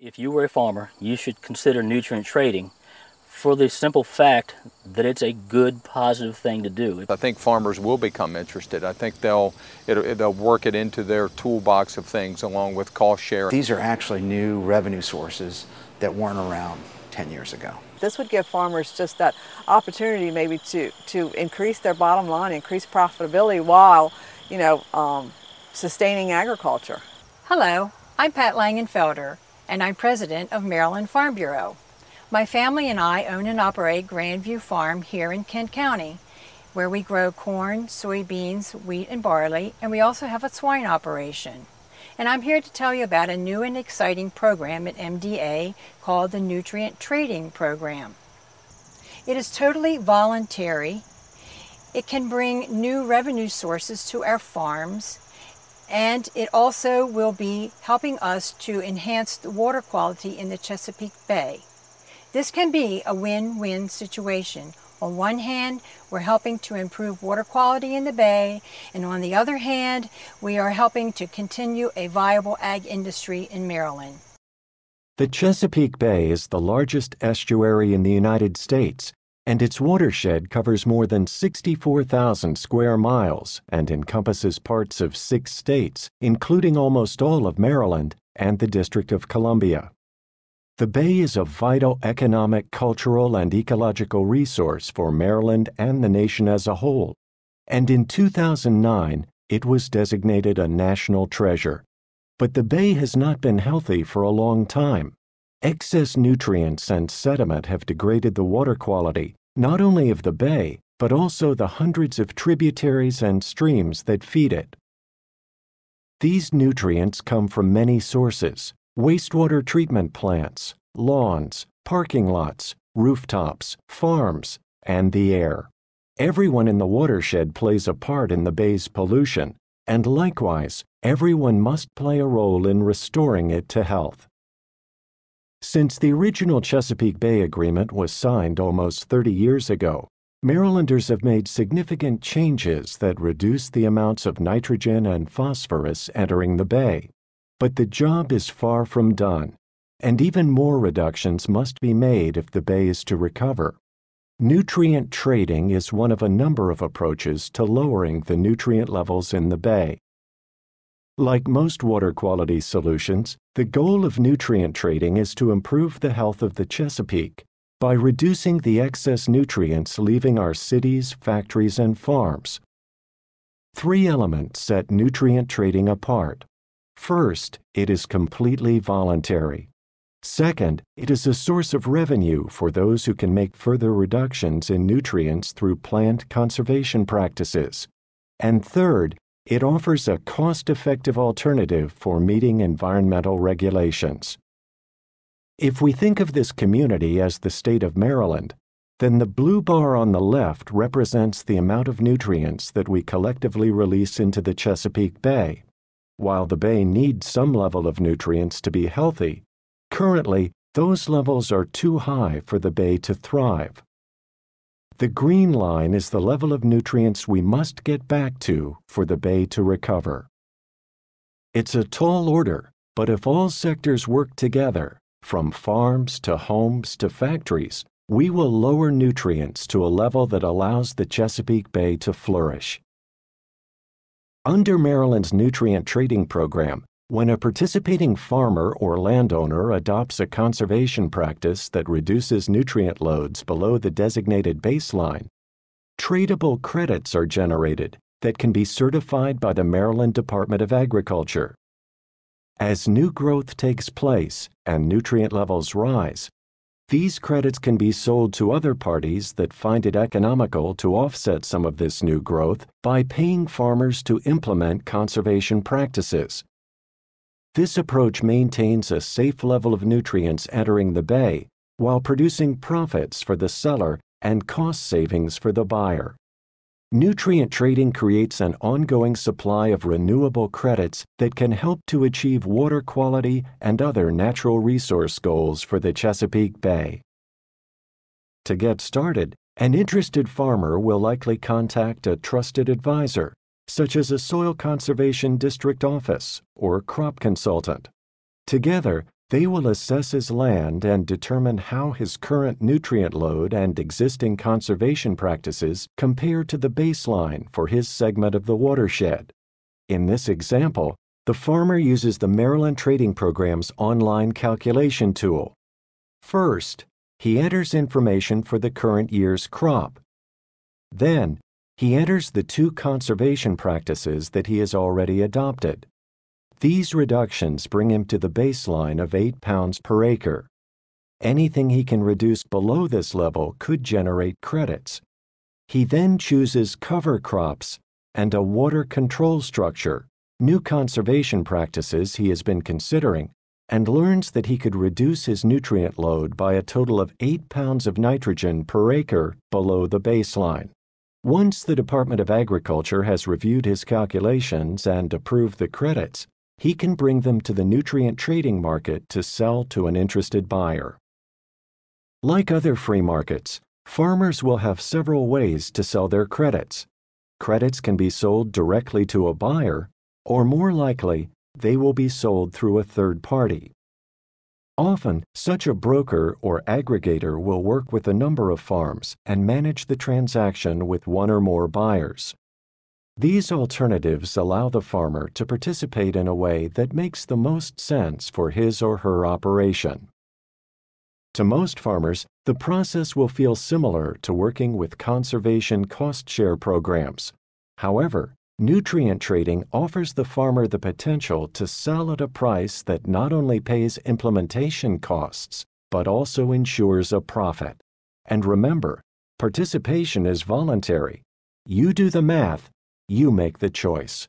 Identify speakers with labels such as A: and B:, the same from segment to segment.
A: If you were a farmer, you should consider nutrient trading for the simple fact that it's a good, positive thing to do.
B: I think farmers will become interested. I think they'll work it into their toolbox of things along with cost share.
C: These are actually new revenue sources that weren't around 10 years ago.
D: This would give farmers just that opportunity maybe to increase their bottom line, increase profitability while, sustaining agriculture.
E: Hello, I'm Pat Langenfelder, and I'm president of Maryland Farm Bureau. My family and I own and operate Grandview Farm here in Kent County, where we grow corn, soybeans, wheat, and barley, and we also have a swine operation. And I'm here to tell you about a new and exciting program at MDA called the Nutrient Trading Program. It is totally voluntary. It can bring new revenue sources to our farms, and it also will be helping us to enhance the water quality in the Chesapeake Bay. This can be a win-win situation. On one hand, we're helping to improve water quality in the bay, and on the other hand, we are helping to continue a viable ag industry in Maryland.
F: The Chesapeake Bay is the largest estuary in the United States, and its watershed covers more than 64,000 square miles and encompasses parts of 6 states, including almost all of Maryland and the District of Columbia. The Bay is a vital economic, cultural, and ecological resource for Maryland and the nation as a whole, and in 2009, it was designated a national treasure. But the Bay has not been healthy for a long time. Excess nutrients and sediment have degraded the water quality, not only of the Bay, but also the hundreds of tributaries and streams that feed it. These nutrients come from many sources: wastewater treatment plants, lawns, parking lots, rooftops, farms, and the air. Everyone in the watershed plays a part in the Bay's pollution, and likewise, everyone must play a role in restoring it to health. Since the original Chesapeake Bay Agreement was signed almost 30 years ago, Marylanders have made significant changes that reduce the amounts of nitrogen and phosphorus entering the Bay. But the job is far from done, and even more reductions must be made if the Bay is to recover. Nutrient trading is one of a number of approaches to lowering the nutrient levels in the Bay. Like most water quality solutions, the goal of nutrient trading is to improve the health of the Chesapeake by reducing the excess nutrients leaving our cities, factories, and farms. 3 elements set nutrient trading apart. First, it is completely voluntary. Second, it is a source of revenue for those who can make further reductions in nutrients through plant conservation practices. And third, it offers a cost-effective alternative for meeting environmental regulations. If we think of this community as the state of Maryland, then the blue bar on the left represents the amount of nutrients that we collectively release into the Chesapeake Bay. While the Bay needs some level of nutrients to be healthy, currently those levels are too high for the Bay to thrive. The green line is the level of nutrients we must get back to for the Bay to recover. It's a tall order, but if all sectors work together, from farms to homes to factories, we will lower nutrients to a level that allows the Chesapeake Bay to flourish. Under Maryland's nutrient trading program, when a participating farmer or landowner adopts a conservation practice that reduces nutrient loads below the designated baseline, tradable credits are generated that can be certified by the Maryland Department of Agriculture. As new growth takes place and nutrient levels rise, these credits can be sold to other parties that find it economical to offset some of this new growth by paying farmers to implement conservation practices. This approach maintains a safe level of nutrients entering the Bay while producing profits for the seller and cost savings for the buyer. Nutrient trading creates an ongoing supply of renewable credits that can help to achieve water quality and other natural resource goals for the Chesapeake Bay. To get started, an interested farmer will likely contact a trusted advisor, such as a soil conservation district office or crop consultant. Together, They will assess his land and determine how his current nutrient load and existing conservation practices compare to the baseline for his segment of the watershed. In this example, the farmer uses the Maryland Trading Program's online calculation tool. First, he enters information for the current year's crop. Then, he enters the 2 conservation practices that he has already adopted. These reductions bring him to the baseline of 8 pounds per acre. Anything he can reduce below this level could generate credits. He then chooses cover crops and a water control structure, new conservation practices he has been considering, and learns that he could reduce his nutrient load by a total of 8 pounds of nitrogen per acre below the baseline. Once the Department of Agriculture has reviewed his calculations and approved the credits, he can bring them to the nutrient trading market to sell to an interested buyer. Like other free markets, farmers will have several ways to sell their credits. Credits can be sold directly to a buyer, or more likely, they will be sold through a third party. Often, such a broker or aggregator will work with a number of farms and manage the transaction with one or more buyers. These alternatives allow the farmer to participate in a way that makes the most sense for his or her operation. To most farmers, the process will feel similar to working with conservation cost-share programs. However, nutrient trading offers the farmer the potential to sell at a price that not only pays implementation costs, but also ensures a profit. And remember, participation is voluntary. You do the math, you make the choice.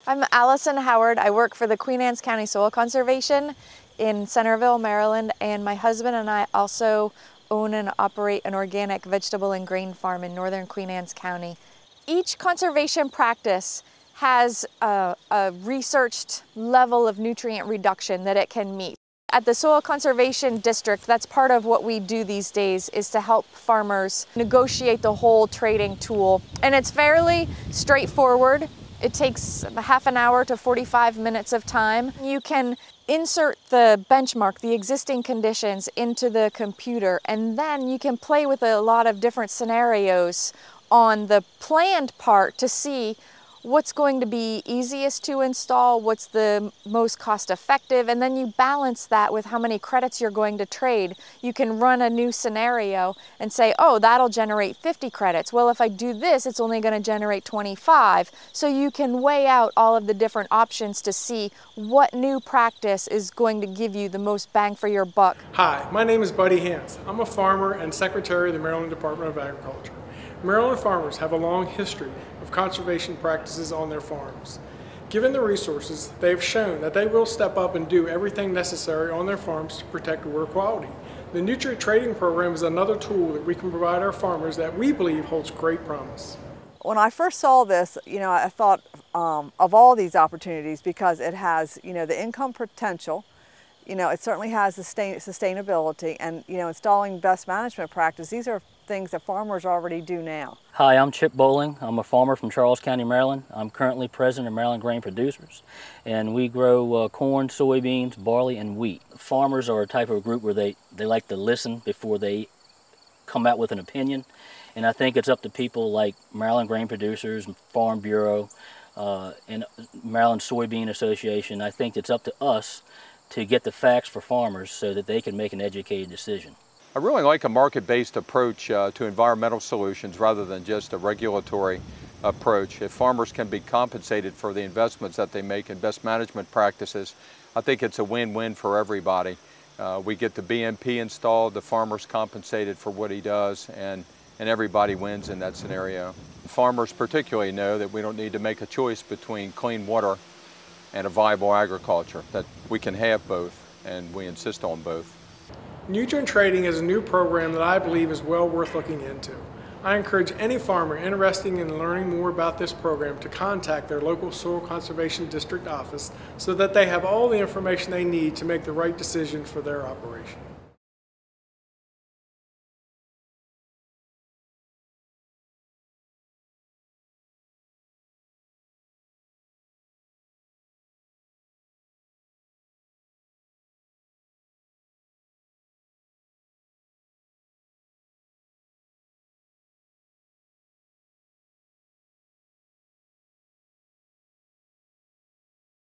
G: I'm Allison Howard. I work for the Queen Anne's County Soil Conservation in Centerville, Maryland, and my husband and I also own and operate an organic vegetable and grain farm in northern Queen Anne's County. Each conservation practice has a researched level of nutrient reduction that it can meet. At the Soil Conservation District, that's part of what we do these days, is to help farmers negotiate the whole trading tool. And it's fairly straightforward. It takes half an hour to 45 minutes of time. You can insert the benchmark, the existing conditions, into the computer, and then you can play with a lot of different scenarios on the planned part to see what's going to be easiest to install, what's the most cost effective, and then you balance that with how many credits you're going to trade. You can run a new scenario and say, oh, that'll generate 50 credits. Well, if I do this, it's only going to generate 25. So you can weigh out all of the different options to see what new practice is going to give you the most bang for your buck.
H: Hi, my name is Buddy Hance. I'm a farmer and secretary of the Maryland Department of Agriculture. Maryland farmers have a long history of conservation practices on their farms. Given the resources, they have shown that they will step up and do everything necessary on their farms to protect water quality. The nutrient trading program is another tool that we can provide our farmers that we believe holds great promise.
D: When I first saw this, I thought of all these opportunities because it has, the income potential. It certainly has the sustainability, and installing best management practice. These are things that farmers already do now.
A: Hi, I'm Chip Bowling. I'm a farmer from Charles County, Maryland. I'm currently president of Maryland Grain Producers, and we grow corn, soybeans, barley, and wheat. Farmers are a type of group where they like to listen before they come out with an opinion, and I think it's up to people like Maryland Grain Producers, Farm Bureau, and Maryland Soybean Association. I think it's up to us to get the facts for farmers so that they can make an educated decision.
B: I really like a market-based approach to environmental solutions rather than just a regulatory approach. If farmers can be compensated for the investments that they make in best management practices, I think it's a win-win for everybody. We get the BMP installed, the farmer's compensated for what he does, and everybody wins in that scenario. Farmers particularly know that we don't need to make a choice between clean water and a viable agriculture, that we can have both, and we insist on both.
H: Nutrient trading is a new program that I believe is well worth looking into. I encourage any farmer interested in learning more about this program to contact their local Soil Conservation District office so that they have all the information they need to make the right decision for their operation.